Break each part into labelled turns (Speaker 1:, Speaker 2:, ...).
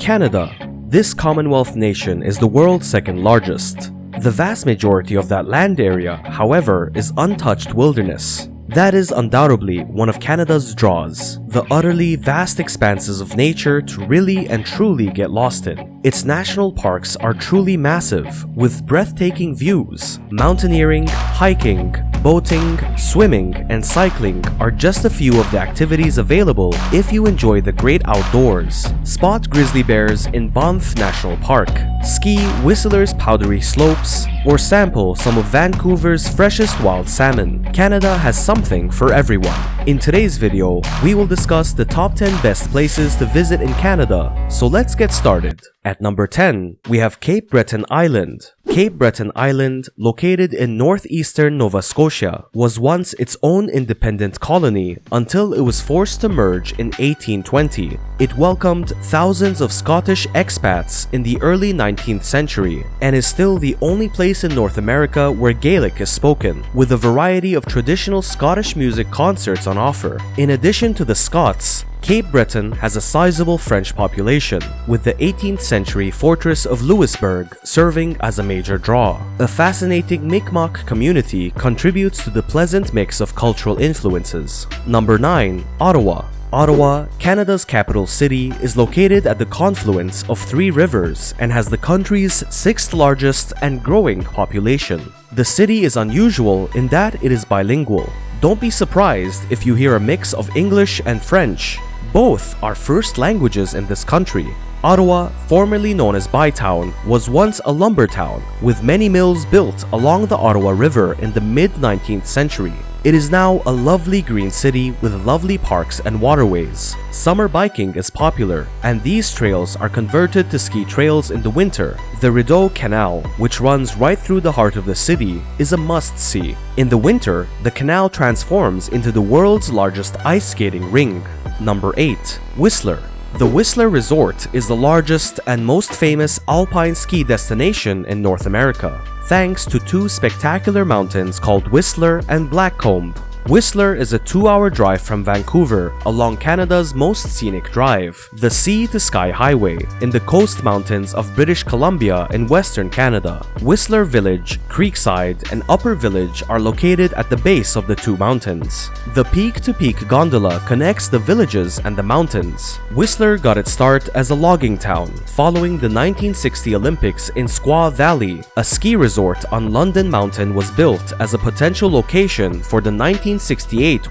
Speaker 1: Canada. This Commonwealth nation is the world's second largest. The vast majority of that land area, however, is untouched wilderness. That is undoubtedly one of Canada's draws, the utterly vast expanses of nature to really and truly get lost in. Its national parks are truly massive, with breathtaking views. Mountaineering, hiking, boating, swimming, and cycling are just a few of the activities available if you enjoy the great outdoors. Spot grizzly bears in Banff National Park, ski Whistler's powdery slopes, or sample some of Vancouver's freshest wild salmon. Canada has something for everyone. In today's video, we will discuss the top 10 best places to visit in Canada, so let's get started. At number 10, we have Cape Breton Island. Cape Breton Island, located in northeastern Nova Scotia, was once its own independent colony until it was forced to merge in 1820. It welcomed thousands of Scottish expats in the early 19th century and is still the only place in North America where Gaelic is spoken, with a variety of traditional Scottish music concerts on offer. In addition to the Scots, Cape Breton has a sizable French population, with the 18th century fortress of Louisbourg serving as a major draw. A fascinating Mi'kmaq community contributes to the pleasant mix of cultural influences. Number 9. Ottawa. Ottawa, Canada's capital city, is located at the confluence of 3 rivers and has the country's 6th largest and growing population. The city is unusual in that it is bilingual. Don't be surprised if you hear a mix of English and French. Both are first languages in this country. Ottawa, formerly known as Bytown, was once a lumber town, with many mills built along the Ottawa River in the mid-19th century. It is now a lovely green city with lovely parks and waterways. Summer biking is popular, and these trails are converted to ski trails in the winter. The Rideau Canal, which runs right through the heart of the city, is a must-see. In the winter, the canal transforms into the world's largest ice skating rink. Number 8. Whistler. The Whistler Resort is the largest and most famous alpine ski destination in North America, thanks to 2 spectacular mountains called Whistler and Blackcomb. Whistler is a 2-hour drive from Vancouver along Canada's most scenic drive, the Sea to Sky Highway, in the Coast Mountains of British Columbia in Western Canada. Whistler Village, Creekside, and Upper Village are located at the base of the 2 mountains. The peak-to-peak gondola connects the villages and the mountains. Whistler got its start as a logging town, following the 1960 Olympics in Squaw Valley. A ski resort on London Mountain was built as a potential location for the 1968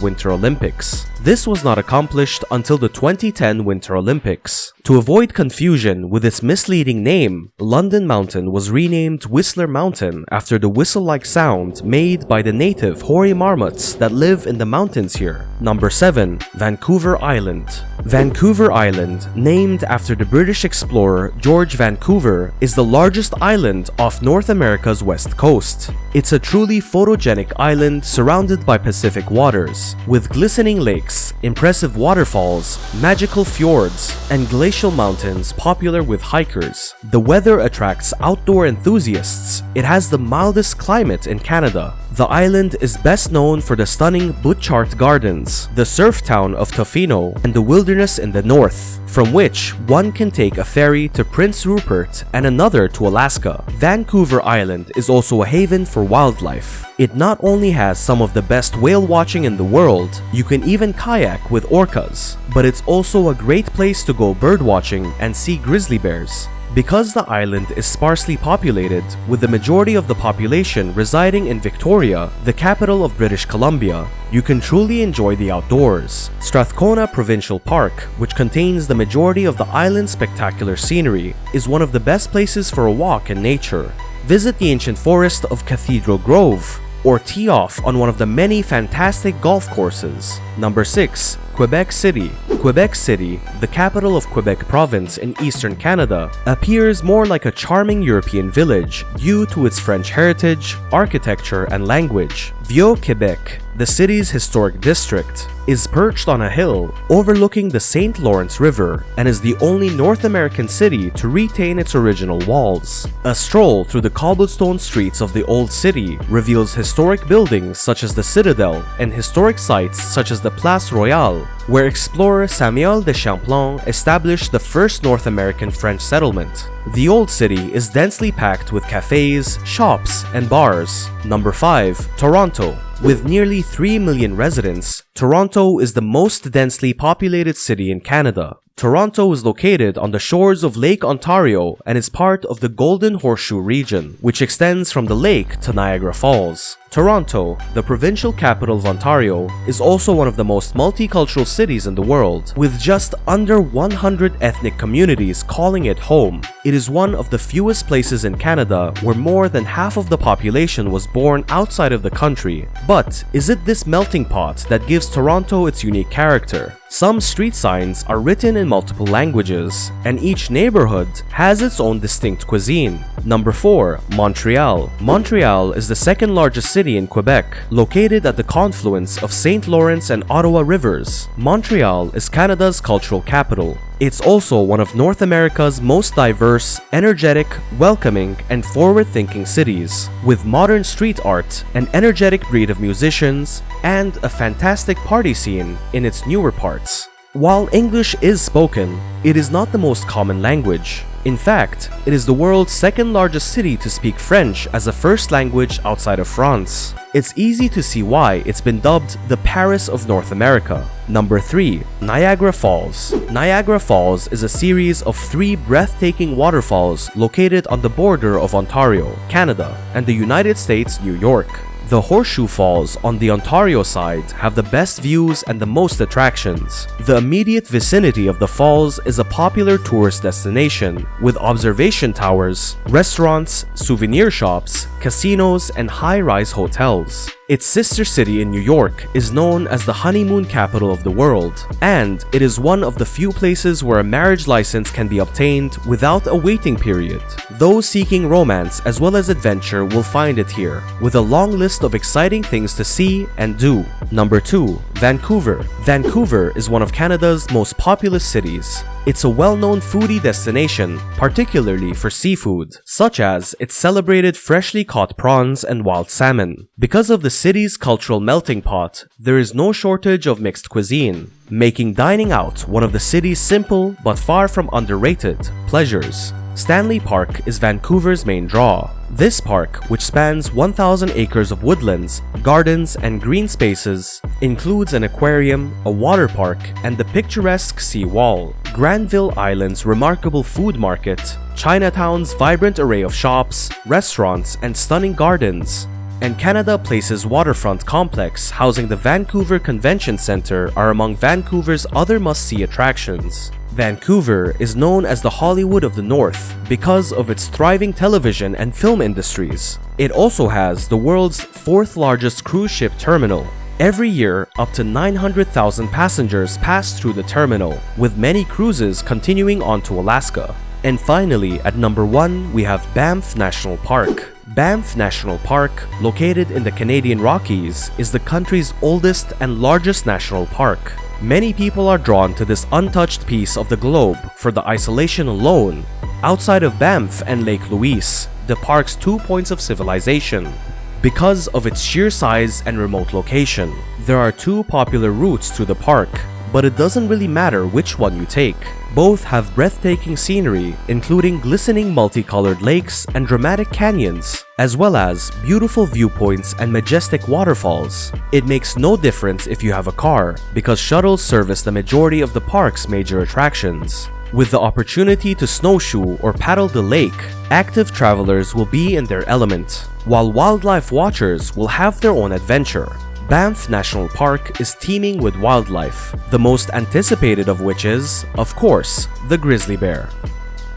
Speaker 1: Winter Olympics. This was not accomplished until the 2010 Winter Olympics. To avoid confusion with its misleading name, London Mountain was renamed Whistler Mountain after the whistle-like sound made by the native hoary marmots that live in the mountains here. Number 7. Vancouver Island. Vancouver Island, named after the British explorer George Vancouver, is the largest island off North America's west coast. It's a truly photogenic island surrounded by Pacific waters, with glistening lakes, impressive waterfalls, magical fjords, and glacial mountains popular with hikers. The weather attracts outdoor enthusiasts. It has the mildest climate in Canada. The island is best known for the stunning Butchart Gardens, the surf town of Tofino, and the wilderness in the north, from which one can take a ferry to Prince Rupert and another to Alaska. Vancouver Island is also a haven for wildlife. It not only has some of the best whale watching in the world, you can even kayak with orcas, but it's also a great place to go bird watching and see grizzly bears. Because the island is sparsely populated, with the majority of the population residing in Victoria, the capital of British Columbia, you can truly enjoy the outdoors. Strathcona Provincial Park, which contains the majority of the island's spectacular scenery, is one of the best places for a walk in nature. Visit the ancient forest of Cathedral Grove, or tee off on one of the many fantastic golf courses. Number 6. Quebec City. Quebec City, the capital of Quebec Province in eastern Canada, appears more like a charming European village due to its French heritage, architecture, and language. Vieux-Québec, the city's historic district, is perched on a hill overlooking the St. Lawrence River and is the only North American city to retain its original walls. A stroll through the cobblestone streets of the old city reveals historic buildings such as the Citadel and historic sites such as the Place Royale, where explorer Samuel de Champlain established the first North American French settlement. The old city is densely packed with cafes, shops, and bars. Number 5. Toronto. With nearly 3 million residents, Toronto is the most densely populated city in Canada. Toronto is located on the shores of Lake Ontario and is part of the Golden Horseshoe region, which extends from the lake to Niagara Falls. Toronto, the provincial capital of Ontario, is also one of the most multicultural cities in the world, with just under 100 ethnic communities calling it home. It is one of the fewest places in Canada where more than half of the population was born outside of the country. But is it this melting pot that gives Toronto its unique character? Some street signs are written in multiple languages, and each neighborhood has its own distinct cuisine. Number 4. Montreal. Montreal is the second largest city in Quebec, located at the confluence of St. Lawrence and Ottawa rivers. Montreal is Canada's cultural capital. It's also one of North America's most diverse, energetic, welcoming, and forward-thinking cities, with modern street art, an energetic breed of musicians, and a fantastic party scene in its newer parts. While English is spoken, it is not the most common language. In fact, it is the world's second largest city to speak French as a first language outside of France. It's easy to see why it's been dubbed the Paris of North America. Number 3. Niagara Falls. Niagara Falls is a series of 3 breathtaking waterfalls located on the border of Ontario, Canada, and the United States, New York. The Horseshoe Falls on the Ontario side have the best views and the most attractions. The immediate vicinity of the falls is a popular tourist destination, with observation towers, restaurants, souvenir shops, casinos, and high-rise hotels. Its sister city in New York is known as the honeymoon capital of the world, and it is one of the few places where a marriage license can be obtained without a waiting period. Those seeking romance as well as adventure will find it here, with a long list of exciting things to see and do. Number 2. Vancouver. Vancouver is one of Canada's most populous cities. It's a well-known foodie destination, particularly for seafood, such as its celebrated freshly caught prawns and wild salmon. Because of the city's cultural melting pot, there is no shortage of mixed cuisine, making dining out one of the city's simple but far from underrated pleasures. Stanley Park is Vancouver's main draw. This park, which spans 1,000 acres of woodlands, gardens, and green spaces, includes an aquarium, a water park, and the picturesque sea wall, Granville Island's remarkable food market, Chinatown's vibrant array of shops, restaurants, and stunning gardens, and Canada Place's waterfront complex housing the Vancouver Convention Centre are among Vancouver's other must-see attractions. Vancouver is known as the Hollywood of the North because of its thriving television and film industries. It also has the world's 4th largest cruise ship terminal. Every year, up to 900,000 passengers pass through the terminal, with many cruises continuing on to Alaska. And finally, at number 1, we have Banff National Park. Banff National Park, located in the Canadian Rockies, is the country's oldest and largest national park. Many people are drawn to this untouched piece of the globe for the isolation alone. Outside of Banff and Lake Louise, the park's 2 points of civilization. Because of its sheer size and remote location, there are 2 popular routes through the park, but it doesn't really matter which one you take. Both have breathtaking scenery, including glistening multicolored lakes and dramatic canyons, as well as beautiful viewpoints and majestic waterfalls. It makes no difference if you have a car, because shuttles service the majority of the park's major attractions. With the opportunity to snowshoe or paddle the lake, active travelers will be in their element, while wildlife watchers will have their own adventure. Banff National Park is teeming with wildlife, the most anticipated of which is, of course, the grizzly bear.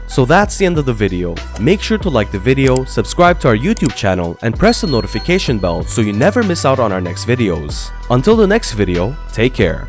Speaker 1: So that's the end of the video. Make sure to like the video, subscribe to our YouTube channel, and press the notification bell so you never miss out on our next videos. Until the next video, take care.